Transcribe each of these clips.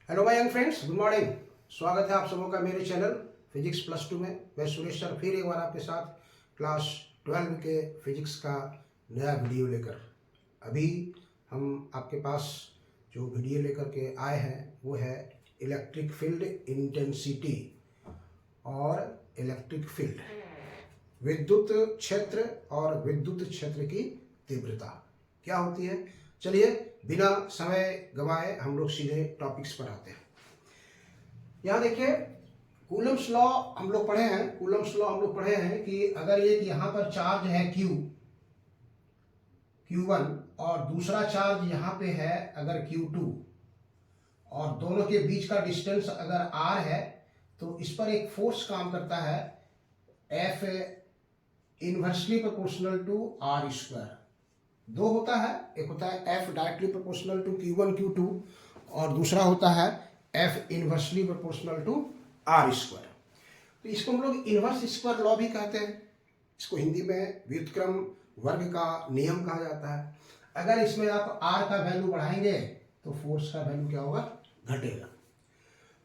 Hello my young friends, good morning. स्वागत है आप सबों का मेरे चैनल फिजिक्स प्लस टू में। मैं सुरेश सर फिर एक बार आपके साथ क्लास 12 के फिजिक्स का नया वीडियो लेकर अभी हम आपके पास जो वीडियो लेकर के आए हैं वो है इलेक्ट्रिक फील्ड इंटेंसिटी और इलेक्ट्रिक फील्ड, विद्युत क्षेत्र और विद्युत क्षेत्र की तीव्रता क्या होती है। चलिए बिना समय गवाए हम लोग सीधे टॉपिक्स पर आते हैं। यहाँ देखिए कूलम्स लॉ हम लोग पढ़े हैं। कूलम्स लॉ हम लोग पढ़े हैं कि अगर एक यहाँ पर चार्ज है Q1 और दूसरा चार्ज यहाँ पे है अगर Q2 और दोनों के बीच का डिस्टेंस अगर R है तो इस पर एक फोर्स काम करता है F inversely proportional to R square. दो होता है, एक होता है F directly proportional to Q1 Q2 और दूसरा होता है F inversely proportional to R square. तो इसको हम लोग इनवर्स स्क्वायर लॉ भी कहते हैं। इसको हिंदी में व्युत्क्रम वर्ग का नियम कहा जाता है। अगर इसमें आप R का वैल्यू बढ़ाएंगे तो फोर्स का वैल्यू क्या होगा, घटेगा।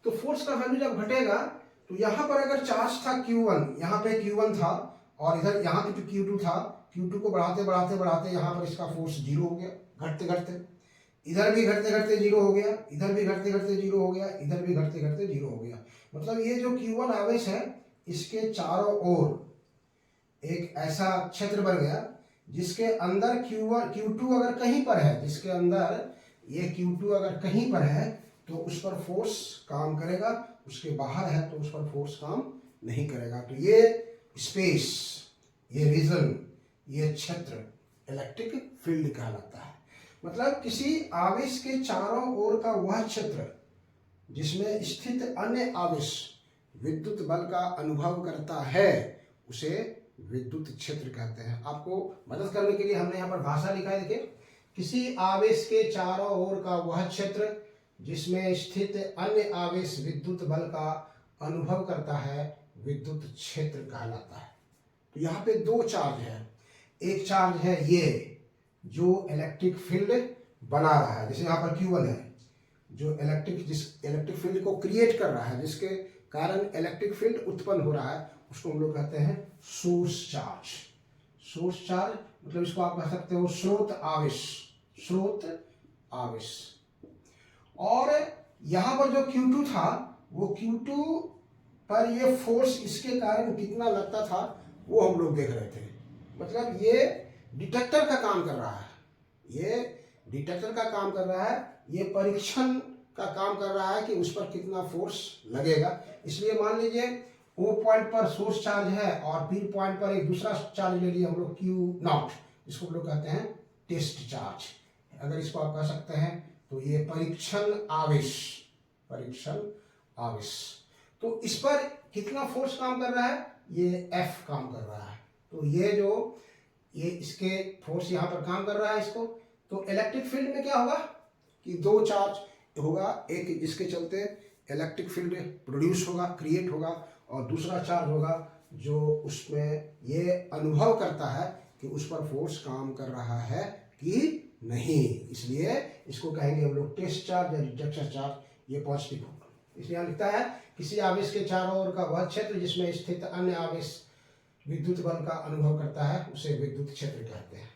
तो फोर्स का वैल्यू जब घटेगा तो यहाँ पर अगर चार्ज था Q1, यहाँ पे Q1 था और इधर यहाँ पे Q2 था, Q2 को बढ़ाते बढ़ाते बढ़ाते यहाँ पर इसका फोर्स जीरो हो गया, घटते घटते इधर भी घटते घटते जीरो हो गया, इधर भी घटते घटते जीरो हो गया, इधर भी घटते घटते जीरो हो गया। मतलब ये जो Q1 आवेश है इसके चारों ओर एक ऐसा क्षेत्र बन गया जिसके अंदर Q2 अगर कहीं पर है, जिसके अंदर ये Q2 अगर कहीं पर है तो उस पर फोर्स काम करेगा, उसके बाहर है तो उस पर फोर्स काम नहीं करेगा। तो ये स्पेस, ये रीजन, ये क्षेत्र इलेक्ट्रिक फील्ड कहलाता है। मतलब किसी आवेश के चारों ओर का वह क्षेत्र जिसमें स्थित अन्य आवेश विद्युत बल का अनुभव करता है उसे विद्युत क्षेत्र कहते हैं। आपको मदद करने के लिए हमने यहाँ पर भाषा लिखा है, देखिए, किसी आवेश के चारों ओर का वह क्षेत्र जिसमें स्थित अन्य आवेश विद्युत बल का अनुभव करता है विद्युत क्षेत्र कहलाता है। तो यहाँ पे दो चार्ज है। एक चार्ज है ये जो इलेक्ट्रिक फील्ड बना रहा है, जैसे यहाँ पर Q1 है जो इलेक्ट्रिक फील्ड को क्रिएट कर रहा है, जिसके कारण इलेक्ट्रिक फील्ड उत्पन्न हो रहा है, उसको हम लोग कहते हैं सोर्स चार्ज। सोर्स चार्ज मतलब इसको आप कह सकते हो स्रोत आवेश, स्रोत आवेश। और यहाँ पर जो Q2 था वो Q2 पर ये फोर्स इसके कारण कितना लगता था वो हम लोग देख रहे थे। मतलब ये डिटेक्टर का काम कर रहा है, ये डिटेक्टर का काम कर रहा है, ये परीक्षण का काम कर रहा है कि उस पर कितना फोर्स लगेगा। इसलिए मान लीजिए O पॉइंट पर सोर्स चार्ज है और P पॉइंट पर एक दूसरा चार्ज ले लिए हम लोग Q0, इसको हम लोग कहते हैं टेस्ट चार्ज। अगर इसको आप कह सकते हैं तो ये परीक्षण आवेश, परीक्षण आवेश। तो इस पर कितना फोर्स काम कर रहा है, ये F काम कर रहा है। तो ये इसके फोर्स यहाँ पर काम कर रहा है इसको। तो इलेक्ट्रिक फील्ड में क्या होगा कि दो चार्ज होगा, एक जिसके चलते इलेक्ट्रिक फील्ड प्रोड्यूस होगा, क्रिएट होगा, और दूसरा चार्ज होगा जो उसमें ये अनुभव करता है कि उस पर फोर्स काम कर रहा है कि नहीं। इसलिए इसको कहेंगे हम लोग टेस्ट चार्ज या डिटेक्टर चार्ज। ये पॉजिटिव होगा। इसलिए यहाँ लिखता है किसी आवेश के चारों ओर का वह क्षेत्र जिसमें स्थित अन्य आवेश विद्युत बल का अनुभव करता है उसे विद्युत क्षेत्र कहते हैं।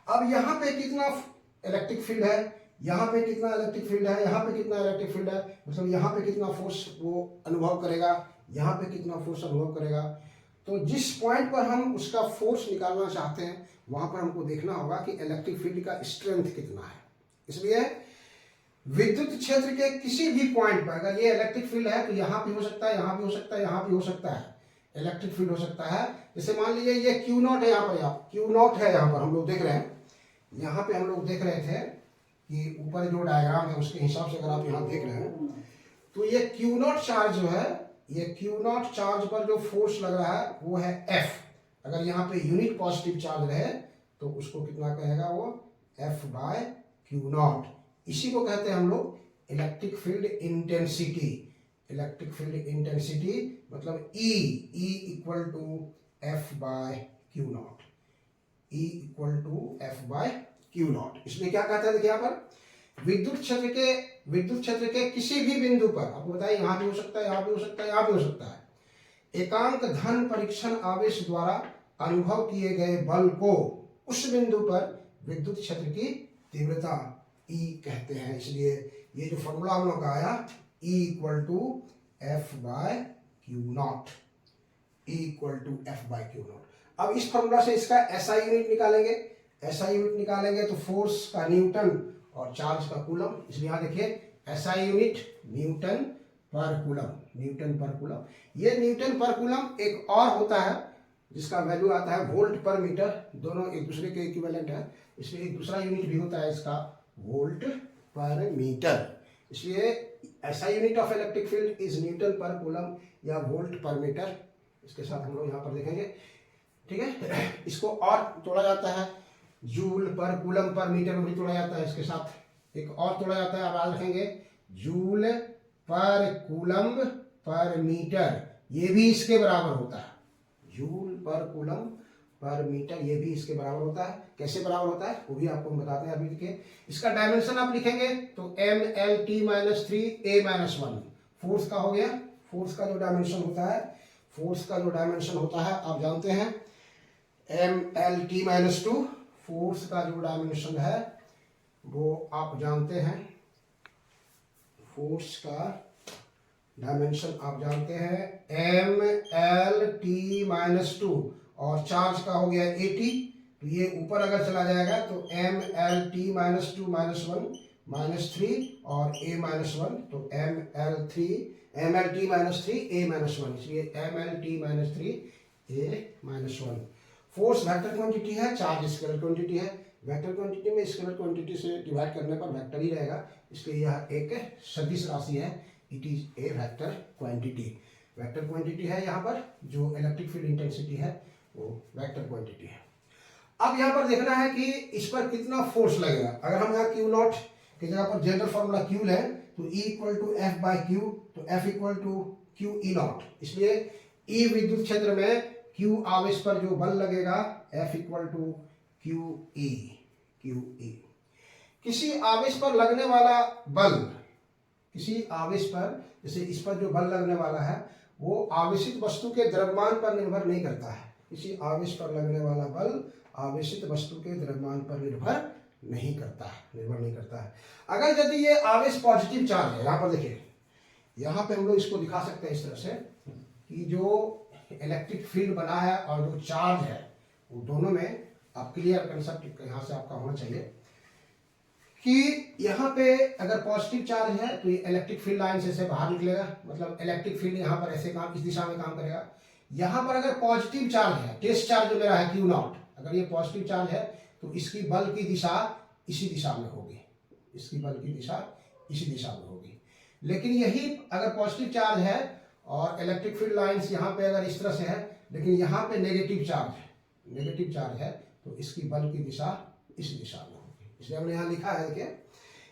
अब यहाँ पे कितना इलेक्ट्रिक फील्ड है, यहाँ पे कितना इलेक्ट्रिक फील्ड है, यहाँ पे कितना इलेक्ट्रिक फील्ड है, मतलब यहाँ पे कितना फोर्स वो अनुभव करेगा, यहाँ पे कितना फोर्स अनुभव करेगा। तो जिस पॉइंट पर हम उसका फोर्स निकालना चाहते हैं वहां पर हमको देखना होगा कि इलेक्ट्रिक फील्ड का स्ट्रेंथ कितना है। इसलिए विद्युत क्षेत्र के किसी भी पॉइंट पर अगर ये इलेक्ट्रिक फील्ड है तो यहाँ भी हो सकता है, यहाँ भी हो सकता है, यहाँ भी हो सकता है, इलेक्ट्रिक फील्ड हो सकता है। जैसे मान लीजिए ये Q0 है, यहाँ पर Q0 है, यहाँ पर हम लोग देख रहे हैं, यहाँ पे हम लोग देख रहे थे कि ऊपर जो डायग्राम है उसके हिसाब से अगर आप यहाँ देख रहे हैं तो ये Q0 चार्ज जो है, ये Q0 चार्ज पर जो फोर्स लग रहा है वो है F। अगर यहाँ पे यूनिट पॉजिटिव चार्ज रहे तो उसको कितना कहेगा वो F बाय Q0। इसी को कहते हैं हम लोग electric field intensity. Electric field intensity मतलब E equal to F by Q0, E equal to F by Q0। इसलिए क्या कहते हैं, देखिए यहाँ पर विद्युत क्षेत्र के विद्युत क्षेत्र के किसी भी बिंदु पर, आपको बताइए यहाँ भी हो सकता है, यहाँ भी हो सकता है, यहाँ भी हो सकता है, एकांक धन परीक्षण आवेश द्वारा अनुभव किए गए बल को उस बिंदु पर विद्युत क्षेत्र की तीव्रता E कहते हैं। इसलिए ये जो फॉर्मूला हम लोग का आया E equal to F by Q not, E equal to F by Q not. अब इस फॉर्मूला से इसका एसआई यूनिट निकालेंगे, एसआई यूनिट निकालेंगे तो फोर्स का न्यूटन और चार्ज का कूलम। इसलिए यहाँ देखिए एसआई यूनिट न्यूटन पर कूलम, न्यूटन पर कूलम। ये न्यूटन पर कूलम एक और होता है जिसका वैल्यू आता है वोल्ट पर मीटर, दोनों एक दूसरे के इक्विवेलेंट है, इसलिए एक दूसरा यूनिट भी होता है इसका वोल्ट पर मीटर। इसलिए SI unit of electric field is Newton पर कूलम या वोल्ट पर मीटर। इसके साथ हम लोग यहाँ पर देखेंगे, ठीक है। इसको और तोड़ा जाता है, जूल पर कूलम पर मीटर में भी तोड़ा जाता है। इसके साथ एक और तोड़ा जाता है, आप याद रखेंगे, जूल पर कूलम पर मीटर, ये भी इसके बराबर होता है। जूल पर कूलम पर मीटर ये भी इसके बराबर होता है। कैसे बराबर होता है वो भी आपको हम बताते हैं। अभी देखिए इसका डायमेंशन आप लिखेंगे तो MLT-3A-1 फोर्स का हो गया। फोर्स का जो डायमेंशन होता है, फोर्स का जो डायमेंशन होता है आप जानते हैं MLT-2, फोर्स का जो डायमेंशन है वो आप जानते हैं, फोर्स का डायमेंशन आप जानते हैं MLT-2, और चार्ज का हो गया 80, तो ये ऊपर अगर चला जाएगा तो MLT-2 -1 -3 और A-1, तो MLT-3A-1, इसलिए MLT-3A-1। फोर्स वेक्टर क्वांटिटी है, चार्ज स्केलर क्वांटिटी है। वेक्टर क्वांटिटी में स्केलर क्वांटिटी से डिवाइड करने पर वेक्टर ही रहेगा, इसलिए यह एक सदिश राशि है। It is a vector quantity. Vector quantity है यहाँ पर, जो इलेक्ट्रिक फील्ड इंटेंसिटी है वो वेक्टर क्वांटिटी है। अब यहाँ पर देखना है कि इस पर कितना फोर्स लगेगा। अगर हम यहाँ क्यू नॉट की जगह पर जनरल फॉर्मूला क्यू लें तो E equal to F by Q, तो F equal to Q E not. इसलिए E विद्युत क्षेत्र में Q आवेश पर जो बल लगेगा F equal to Q E. किसी आवेश पर लगने वाला बल, किसी आवेश पर, जैसे इस पर जो बल लगने वाला है वो आवेशित वस्तु के द्रव्यमान पर निर्भर नहीं करता है। किसी आवेश पर लगने वाला बल आवेशित वस्तु के द्रव्यमान पर निर्भर नहीं करता है। अगर यदि ये आवेश पॉजिटिव चार्ज है, यहाँ पर देखिए, यहाँ पे हम लोग इसको दिखा सकते हैं इस तरह से कि जो इलेक्ट्रिक फील्ड बना है और जो चार्ज है वो दोनों में, आप क्लियर कंसेप्ट यहाँ से आपका होना चाहिए कि यहाँ पे अगर पॉजिटिव चार्ज है तो ये इलेक्ट्रिक फील्ड लाइन से बाहर निकलेगा, मतलब इलेक्ट्रिक फील्ड यहाँ पर ऐसे काम, इस दिशा में काम करेगा। यहाँ पर अगर पॉजिटिव चार्ज है, टेस्ट चार्ज जो मेरा है क्यू नॉट, अगर ये पॉजिटिव चार्ज है तो इसकी बल की दिशा इसी दिशा में होगी, इसकी बल की दिशा इसी दिशा में होगी। लेकिन यही अगर पॉजिटिव चार्ज है और इलेक्ट्रिक फील्ड लाइन्स यहाँ पे अगर इस तरह से है, लेकिन यहाँ पे नेगेटिव चार्ज है तो इसकी बल की दिशा इस दिशा में होगी। इसलिए हमने यहाँ लिखा है कि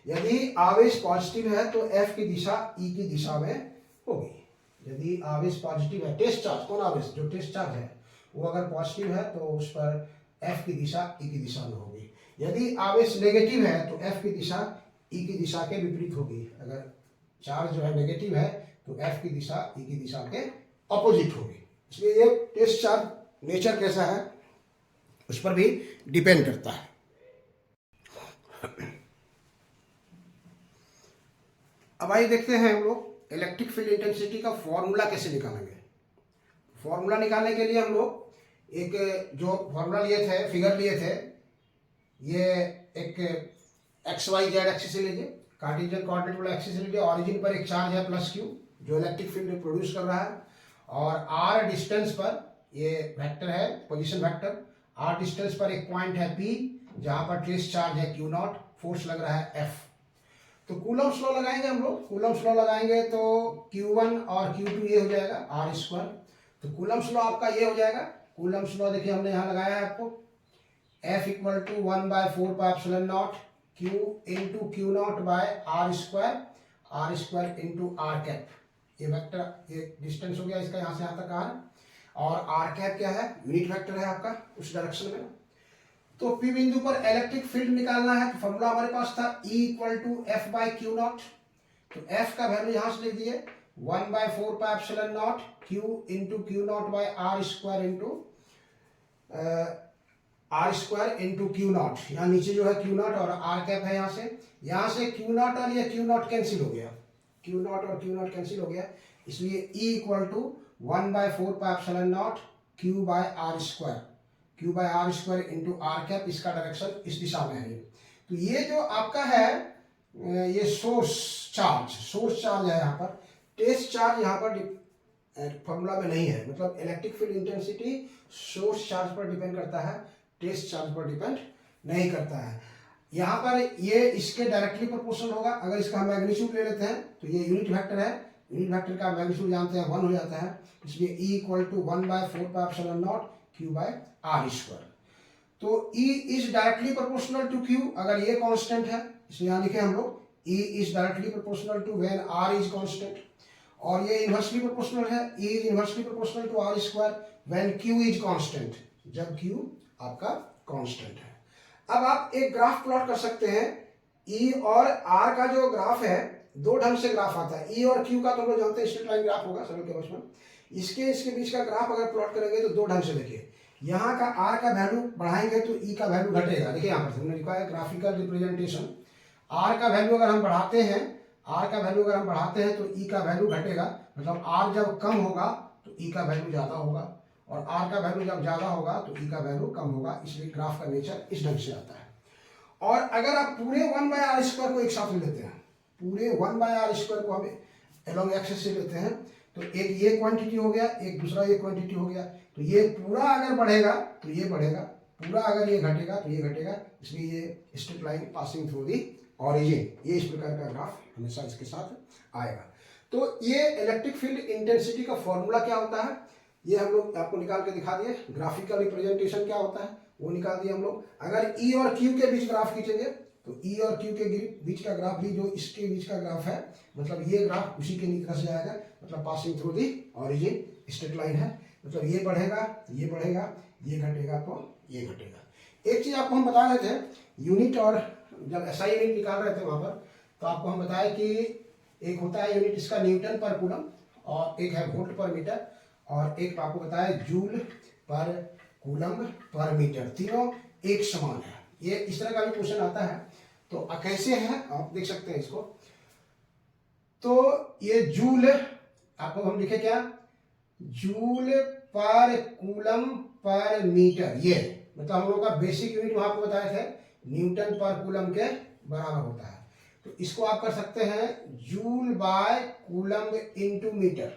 यदि आवेश पॉजिटिव है तो F की दिशा E की दिशा में होगी। यदि आवेश पॉजिटिव है, टेस्ट चार्ज, कौन आवेश, जो टेस्ट चार्ज है वो अगर पॉजिटिव है तो उस पर F की दिशा E की दिशा में होगी। यदि आवेश नेगेटिव है तो F की दिशा E की दिशा के विपरीत होगी। अगर चार्ज जो है नेगेटिव है तो F की दिशा E की दिशा के ऑपोजिट होगी। इसलिए ये टेस्ट चार्ज नेचर कैसा है उस पर भी डिपेंड करता है। अब आइए देखते हैं हम लोग इलेक्ट्रिक फील्ड इंटेंसिटी का फॉर्मूला कैसे निकालेंगे। फॉर्मूला निकालने के लिए हम लोग एक जो फॉर्मूला लिए थे, फिगर लिए थे, ये एक XYZ एक्सिस से लीजिए, कार्टेशियन कोऑर्डिनेट वाला एक्सिस से लीजिए। ऑरिजिन पर एक चार्ज है प्लस Q जो इलेक्ट्रिक फील्ड प्रोड्यूस कर रहा है, और R डिस्टेंस पर ये वेक्टर है, पोजीशन वेक्टर। R डिस्टेंस पर एक पॉइंट है P जहां पर ट्रेस चार्ज है Q नॉट, फोर्स लग रहा है F। तो कूलम्स लॉ लगाएंगे हम लोग। कूलम्स लॉ लगाएंगे तो Q1 और Q2 ये हो जाएगा R²। तो कूलम्स लॉ आपका ये हो जाएगा। कूलम्स लॉ देखिए हमने यहाँ लगाया है आपको, F equal to 1/4πε0 Q into Q naught by R² into R cap. ये वेक्टर, ये डिस्टेंस हो गया इसका यहाँ से यहाँ तक R, और R कैप क्या है, यूनिट वेक्टर है आपका उस डायरेक्शन में। तो P बिंदु पर इलेक्ट्रिक फील्ड निकालना है तो फॉर्मूला हमारे पास था E equal to F by Q not. तो एफ का वैल्यू यहां से लिख दिए 1/4 pi epsilon not Q into Q not by R square into Q not. यहाँ नीचे जो है क्यू नॉट और आर कैप है, यहाँ से क्यू नॉट और ये क्यू नॉट कैंसिल हो गया, क्यू नॉट और क्यू नॉट कैंसिल हो गया, इसलिए E equal to 1/4 pi epsilon not Q by R square into R cap, इसका डायरेक्शन इस दिशा में है। तो ये जो आपका है ये सोर्स चार्ज है, यहाँ पर टेस्ट चार्ज यहाँ पर फॉर्मूला में नहीं है, मतलब electric field intensity source charge पर डिपेंड करता है, टेस्ट चार्ज पर डिपेंड नहीं करता है। यहाँ पर ये इसके डायरेक्टली प्रोपोर्शनल होगा। अगर इसका हम मैग्नीट्यूड ले लेते हैं तो ये यूनिट वेक्टर है, यूनिट वेक्टर का मैग्नीट्यूड जानते हैं 1 हो जाता है, इसलिए E equal to 1/4 pi epsilon not Q by R square. तो E is directly proportional to Q, अगर ये कांस्टेंट है इसलिए यहाँ लिखे हम लोग E is directly proportional to when R is constant, और ये इनवर्सली प्रोपोर्शनल है, E is inversely proportional to R square when Q is constant, जब Q आपका कांस्टेंट है। अब आप एक ग्राफ प्लॉट कर सकते हैं, E और R का जो ग्राफ है दो ढंग से ग्राफ आता है। E और Q का तो हम लोग जानते हैं स्ट्रेट लाइन ग्राफ होगा सरल के बस में, इसके बीच का ग्राफ अगर प्लॉट करेंगे तो दो ढंग से देखिए, यहाँ का R का वैल्यू बढ़ाएंगे तो E का वैल्यू घटेगा। देखिए यहाँ पर हमने लिखा है ग्राफिकल रिप्रेजेंटेशन, R का वैल्यू अगर हम बढ़ाते हैं तो E का वैल्यू घटेगा, मतलब R जब कम होगा तो E का वैल्यू ज्यादा होगा, और R का वैल्यू जब ज्यादा होगा तो E का वैल्यू कम होगा, इसलिए ग्राफ का नेचर इस ढंग से आता है। और अगर आप पूरे 1/r स्क्वायर को एक साथ ले लेते हैं, पूरे 1/r स्क्वायर को हम एलोंग एक्सिस से लेते हैं, तो एक ये क्वांटिटी हो गया, एक दूसरा ये क्वांटिटी हो गया, तो ये पूरा अगर बढ़ेगा तो ये बढ़ेगा, पूरा अगर ये घटेगा तो ये घटेगा, इसलिए ये straight line passing through the origin, ये इस प्रकार का ग्राफ हमेशा इसके साथ आएगा। तो ये इलेक्ट्रिक फील्ड इंटेंसिटी का फॉर्मूला क्या होता है ये हम लोग आपको निकाल के दिखा दिए, ग्राफिकल रिप्रेजेंटेशन क्या होता है वो निकाल दिए हम लोग। अगर E और Q के बीच ग्राफ खींचेंगे तो E और Q के बीच का ग्राफ भी जो इसके बीच का ग्राफ है, मतलब ये ग्राफ उसी के तरह से आएगा, मतलब passing through the origin straight line है, मतलब ये बढ़ेगा, ये घटेगा तो ये घटेगा। एक चीज आपको हम बता रहे थे, यूनिट और जब SI यूनिट निकाल रहे थे वहां पर, तो आपको हम बताया कि एक होता है यूनिट इसका न्यूटन पर कूलम, और एक है वोल्ट पर मीटर, और एक आपको बताया जूल पर कूलम पर मीटर, तीनों एक समान है। ये इस तरह का भी क्वेश्चन आता है, तो कैसे है आप देख सकते हैं इसको। तो ये जूल आपको हम लिखे क्या, जूल पर कूलम पर मीटर, ये मतलब हम लोग का बेसिक यूनिट वहां आपको बताए थे न्यूटन पर कूलम के बराबर होता है। तो इसको आप कर सकते हैं joule by coulomb into metre,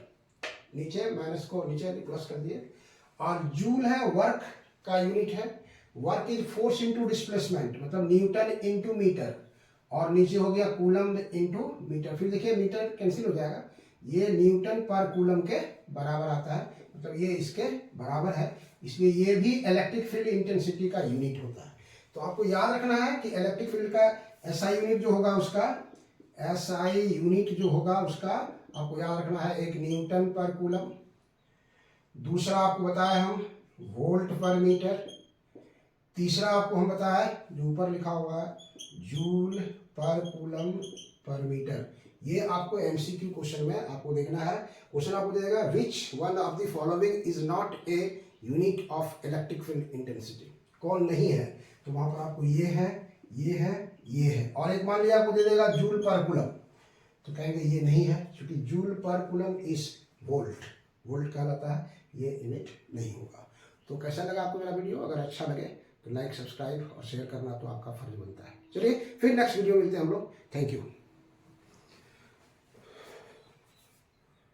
नीचे माइनस को नीचे प्लस कर दिए, और जूल है वर्क का यूनिट है, work is force into displacement, मतलब न्यूटन इनटू मीटर, और नीचे हो गया कूलम इनटू मीटर। फिर देखिए मीटर कैंसिल हो जाएगा, ये न्यूटन पर कूलम के बराबर आता है, मतलब ये इसके बराबर है, इसलिए ये भी इलेक्ट्रिक फील्ड इंटेंसिटी का यूनिट होता है। तो आपको याद रखना है कि इलेक्ट्रिक फील्ड का SI यूनिट जो होगा उसका, SI यूनिट जो होगा उसका आपको याद रखना है, एक न्यूटन पर कूलम, दूसरा आपको बताया हम वोल्ट पर मीटर, तीसरा आपको हम बताया जो ऊपर लिखा हुआ है जूल पर कूलम पर मीटर। ये आपको MCQ क्वेश्चन में आपको देखना है। क्वेश्चन आपको देगा which one of the following is not a unit of electric field intensity, कौन नहीं है, तो वहां पर आपको ये है, ये है, ये है, और एक मान लिया आपको दे देगा जूल पर कूलम, तो कहेंगे ये नहीं है, क्योंकि जूल पर कूलम इज वोल्ट कहलाता है, ये यूनिट नहीं होगा। तो कैसा लगा आपको मेरा वीडियो, अगर अच्छा लगे तो लाइक, सब्सक्राइब और शेयर करना तो आपका फर्ज बनता है। चलिए फिर नेक्स्ट वीडियो मिलते हैं हम लोग, थैंक यू।